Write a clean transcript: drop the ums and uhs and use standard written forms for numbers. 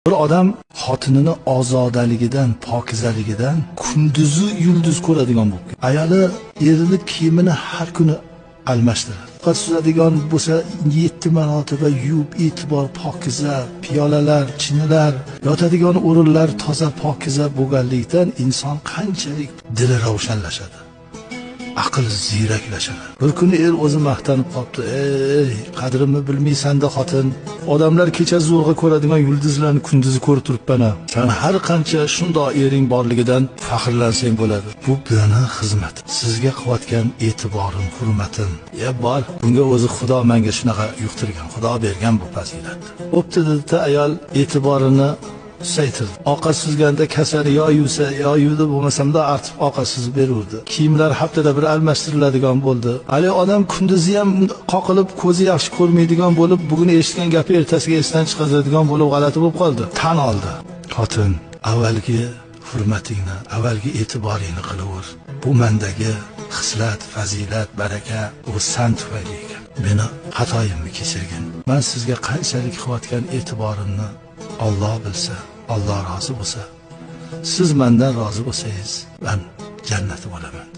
Bir odam xotinini ozodaligidan, pokizaligidan kunduzi yulduz ko'radigan bo'lgan. Ayoli erini kiyimini har kuni almashtiradi. Ovqat suzadigan bo'lsa 7 marotaba yuvib, e'tibor pokiza, piyolalar, chinilar, yotadigan o'rinlar toza pokiza bo'lganlikdan inson qanchalik dili ravshanlashadi. Aql ziyraklashadi. Bir kuni o'zi maqtanib qopti. Ey, qadrimni bilmaysan-da xotin. Odamlar kecha zo'rg'a ko'radigan yulduzlarni kunduzi ko'rib turibman. Sen har qancha shundoq ering borligidan faxrlansang bo'ladi. Bu meni xizmatim. Sizga qilayotgan e'tiborim, hurmatim. Bor. Bunga o'zi Xudo menga shunaqa yuqtirgan. Xudo bergan bu fazilatni. Bo'pti dedi ayol e'tiborini saytirdi. Ovqat suzganda kasali yo yuvsa, yo yuvdi bo'lmasamda artib ovqat suzib berurdi. Kiyimlar haftada bir almashtiriladigan bo'ldi. Hali odam kunduzi ham qoqilib, ko'zi yaxshi ko'rmaydigan bo'lib, bugun eshitgan gapi ertasiga esdan chiqaradigan bo'lib g'alati bo'lib qoldi. Tan oldi. Xotin, avvalgi hurmatingni, avvalgi e'tiboringni qilaver. Bu mendagi xislat, fazilat, baraka, u san tufayli ekan. Meni xatoyimni kechirgin. Men sizga qanchalik qilayotgan e'tiborimni Alloh bilsa, Alloh rozi bo'lsa, siz mendan rozi bo'lsangiz, men jannati bo'laman.